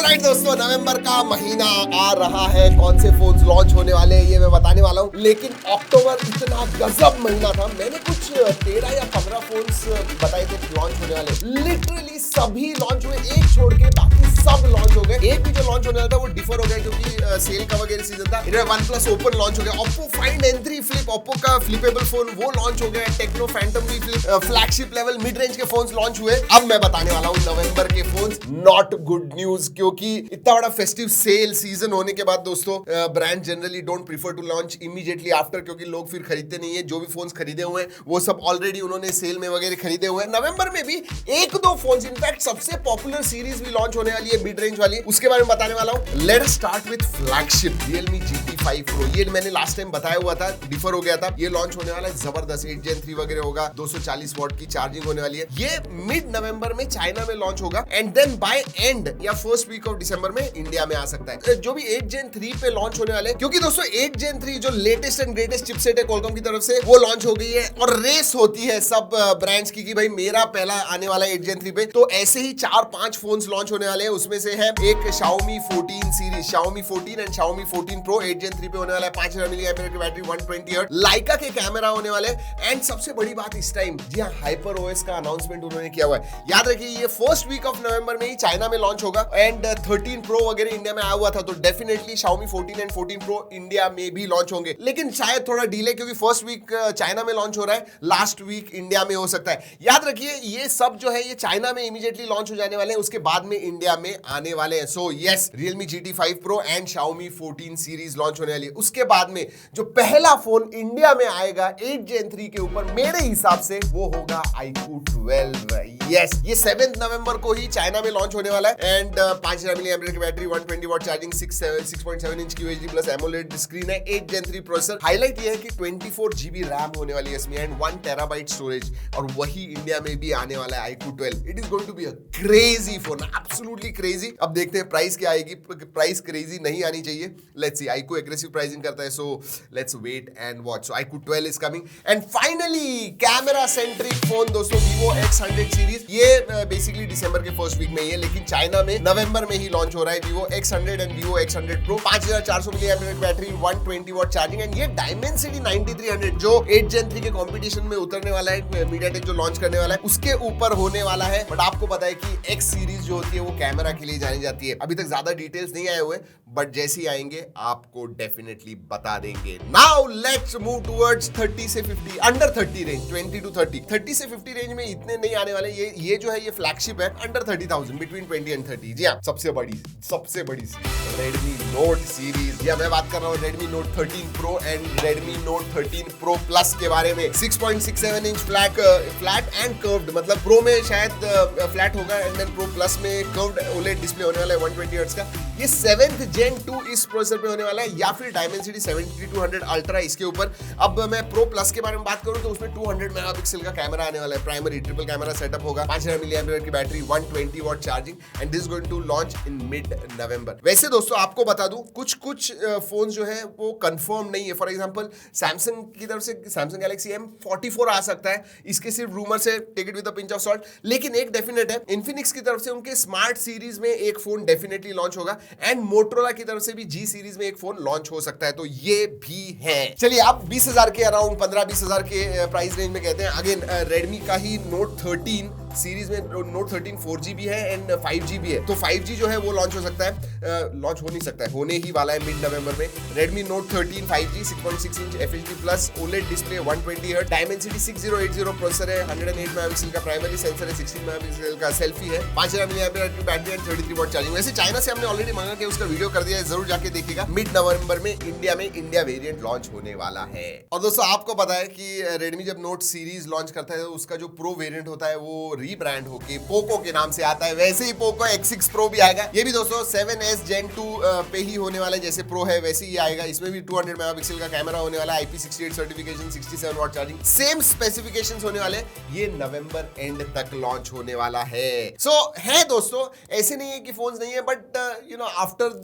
Alright दोस्तों, नवंबर का महीना आ रहा है। कौन से फोन्स लॉन्च होने वाले हैं ये मैं बताने वाला हूँ। लेकिन अक्टूबर इतना गजब महीना था, मैंने कुछ 13 या 15 फोन्स बताए थे लॉन्च होने वाले। लिटरली सभी लॉन्च हुए, एक छोड़ के बाकी सब लॉन्च हो गए। एक भी जो लॉन्च होने वाला था वो डिफर हो गया क्योंकि सेल का वगैरह सीजन था। इधर OnePlus Open लॉन्च हो गया, Oppo Find N3 Flip, Oppo का फ्लिपेबल फोन वो लॉन्च हो गया, टेक्नो फैंटम भी flip, flagship level mid range के फोन्स लॉन्च हुए। अब मैं बताने वाला हूँ नवंबर के फोन्स। नॉट गुड न्यूज, क्योंकि इतना बड़ा फेस्टिव सेल सीजन होने के बाद दोस्तों brand generally don't prefer to launch immediately after, क्योंकि लोग फिर खरीदते नहीं है। जो भी फोन्स खरीदे हुए हैं वो सब ऑलरेडी उन्होंने सेल में वगैरह खरीदे हुए हैं। नवंबर में भी एक दो फोन्स, इनफैक्ट सबसे पॉपुलर सीरीज भी लॉन्च होने वाली है मिड रेंज वाली, उसके बारे में बताने वाला हूं। Let start with flagship Realme GT5 Pro। ये मैंने लास्ट टाइम बताया हुआ था, डिफर हो गया था। ये लॉन्च होने वाला है, जबरदस्त 8 Gen 3 वगैरह होगा, 240 वॉट की चार्जिंग होने वाली है। ये मिड नवंबर में चाइना में लॉन्च होगा एंड देन बाय एंड या फर्स्ट वीक ऑफ दिसंबर में इंडिया में आ सकता है। जो भी 8 Gen 3 पे लॉन्च होने वाले, क्योंकि दोस्तों 8 Gen 3 जो लेटेस्ट एंड ग्रेटेस्ट चिपसेट है Qualcomm की तरफ से, वो लॉन्च हो गई है और रेस होती है सब ब्रांड्स की कि भाई मेरा पहला आने वाला है 8 Gen 3 पे। तो ऐसे ही 4-5 फोन्स लॉन्च होने वाले हैं। उसमें से है एक Xiaomi 14 series, Xiaomi 14 and Xiaomi 14 Pro 8 Gen 3 पे होने वाला है। 5000 mAh की बैटरी, 120 हर्ट्ज, लाइका के कैमरा होने वाले एंड सबसे बड़ी बात इस टाइम, जी हाँ, हाइपर ओएस का अनाउंसमेंट उन्होंने किया हुआ है। याद रखिए ये फर्स्ट वीक ऑफ नवंबर में ही चाइना में लॉन्च होगा एंड 13 Pro वगैरह इंडिया में आया हुआ था, तो definitely Xiaomi 14 and 14 Pro India में भी लॉन्च होंगे। लेकिन शायद थोड़ा डिले, क्योंकि फर्स्ट वीक चाइना में लॉन्च हो रहा है, लास्ट वीक इंडिया में हो सकता है। याद रखिए ये सब जो है ये चाइना में इमीडिएटली लॉन्च हो जाने वाले हैं, उसके बाद में इंडिया में आने वाले हैं। So yes, Realme GT5 Pro and Xiaomi 14 series launch होने वाली है। उसके बाद में जो पहला फोन इंडिया में आएगा 8 Gen 3 के ऊपर, मेरे हिसाब से वो होगा iQOO 12। यस, ये 7 नवंबर को ही चाइना में लॉन्च होने वाला है एंड 5000 mAh की बैटरी, 120 वॉट चार्जिंग, 6.7 इंच की UHD प्लस एमोलेड स्क्रीन है, 8 Gen 3 प्रोसेसर। हाईलाइट ये है कि 24 GB रैम होने वाली है इसमें एंड 1 TB स्टोरेज, और वही इंडिया में भी आने वाला है iQOO 12। It is going to be a crazy phone, absolutely crazy. अब देखते हैं प्राइस क्या आएगी। प्राइस क्रेजी नहीं आनी चाहिए। Let's see, iQOO aggressive pricing करता है, so let's wait and watch. So iQOO 12 is coming and finally camera centric phone दोस्तों, Vivo X100 सीरीज। ये बेसिकली दिसंबर के फर्स्ट वीक में ही है, लेकिन चाइना में नवंबर में ही लॉन्च हो रहा है Vivo X100 and Vivo X100 Pro। 5400 mAh battery, 120 watt charging and ये Dimensity 9300 जो 8 Gen 3 के कंपटीशन में उतरने वाला है, MediaTek जो लॉन्च करने वाला है उसके ऊपर होने वाला है। बट आपको पता है कि X सीरीज जो होती है वो कैमरा के लिए जानी जाती है। अभी तक ज्यादा डिटेल्स नहीं आए हुए, बट जैसे ही आएंगे आपको डेफिनेटली बता देंगे। नाउ लेट्स मूव टुवर्ड्स 30 से 50, अंडर 30 रेंज, 20 to 30। 30 से 50 रेंज में इतने नहीं आने वाले। ये जो है ये फ्लैगशिप है, अंडर 30,000, बिटवीन 20 एंड 30। जी हाँ, सबसे बड़ी Redmi Note सीरीज। या मैं बात कर रहा हूँ Redmi Note 13 Pro and Redmi Note 13 Pro Plus के बारे में। 6.67 इंच फ्लैट एंड कर्व्ड, मतलब प्रो में शायद फ्लैट होगा एंड देन प्रो प्लस में कर्व्ड OLED डिस्प्ले होने वाला है 120 हर्ट्ज का। ये 7th Gen 2 इस प्रोसेसर पे होने वाला है, या फिर Dimensity 7200 अल्ट्रा इसके ऊपर। अब मैं प्रो प्लस के बारे में बात करूं तो उसमें 200 मेगापिक्सल का कैमरा आने वाला है, प्राइमरी ट्रिपल कैमरा सेटअप होगा, 5000 mAh की battery, 120 watt charging and this going to launch in mid नवंबर। वैसे दोस्तों आपको बता दूं कुछ फोन जो है वो कंफर्म नहीं है। फॉर एग्जांपल सैमसंग की तरफ से Samsung Galaxy M44 आ सकता है, इसके सिर्फ रूमर से, take it with a pinch of salt. लेकिन एक डेफिनेट है, Infinix की तरफ से उनके स्मार्ट सीरीज में एक फोन डेफिनेटली लॉन्च होगा एंड मोटरोला की तरफ से भी G सीरीज में एक फोन लॉन्च हो सकता है, तो ये भी है। चलिए आप 20,000 के अराउंड, 15-20,000 के प्राइस रेंज में कहते हैं। अगेन Redmi का ही Note 13 सीरीज में Note 13 4G भी है एंड 5G भी है, तो 5G जो है वो लॉन्च हो सकता है, लॉन्च हो नहीं सकता है, होने ही वाला है मिड नवंबर में। Redmi Note 13 5G, 6.6 inch FHD plus OLED display, 120 hertz, Dimensity 6080 processor है, 108 मेगापिक्सल का प्राइमरी सेंसर है, 16 मेगापिक्सल का सेल्फी है, 5000 mAh की बैटरी एंड 33 वॉट चार्जिंग। वैसे चाइना से हमने ऑलरेडी मंगा के उसका वीडियो कर दिया है, जरूर जाके देखिएगा। मिड नवंबर में इंडिया वेरिएंट लॉन्च होने वाला है। और दोस्तों आपको पता है कि Redmi जब Note सीरीज लॉन्च करता है तो उसका जो प्रो वेरिएंट होता है वो रीब्रांड होके पोको के नाम से आता है। वैसे ही पोको X6 Pro भी आएगा, ये भी दोस्तों 7S Gen 2 पे ही होने वाला है, जैसे प्रो है वैसे ही आएगा। इसमें भी 200 मेगापिक्सल का कैमरा होने वाला है, IP68 certification, 67 watt charging, same specifications होने वाले। ये नवंबर एंड तक लॉन्च होने वाला है। सो है दोस्तों, ऐसे नहीं है कि फोन्स नहीं है, but after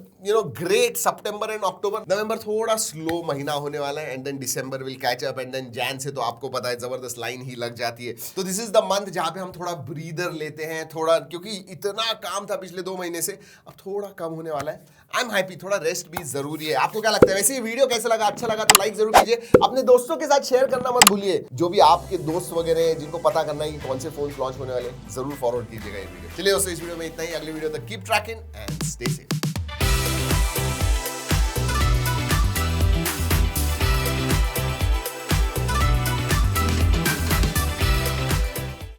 great September and October, November थोड़ा स्लो महीना होने वाला है and then December will catch up and then Jan से तो आपको पता है जबरदस्त लाइन ही लग जाती है। तो दिस इज द मंथ जहां पे हम थोड़ा थोड़ा ब्रीदर लेते हैं, थोड़ा, क्योंकि इतना काम था पिछले 2 महीने से, अब थोड़ा कम होने वाला है। आई एम हैप्पी, थोड़ा रेस्ट भी जरूरी है। आपको क्या लगता है? वैसे ये वीडियो कैसा लगा? अच्छा लगा तो लाइक जरूर कीजिए, अपने दोस्तों के साथ शेयर करना मत भूलिए। जो भी आपके दोस्त वगैरह हैं जिनको पता करना है कि कौन से फोन लॉन्च होने वाले, जरूर फॉरवर्ड कीजिएगा ये वीडियो। चलिए दोस्तों, इस वीडियो में इतना ही। अगले वीडियो तक keep trekking and stay safe.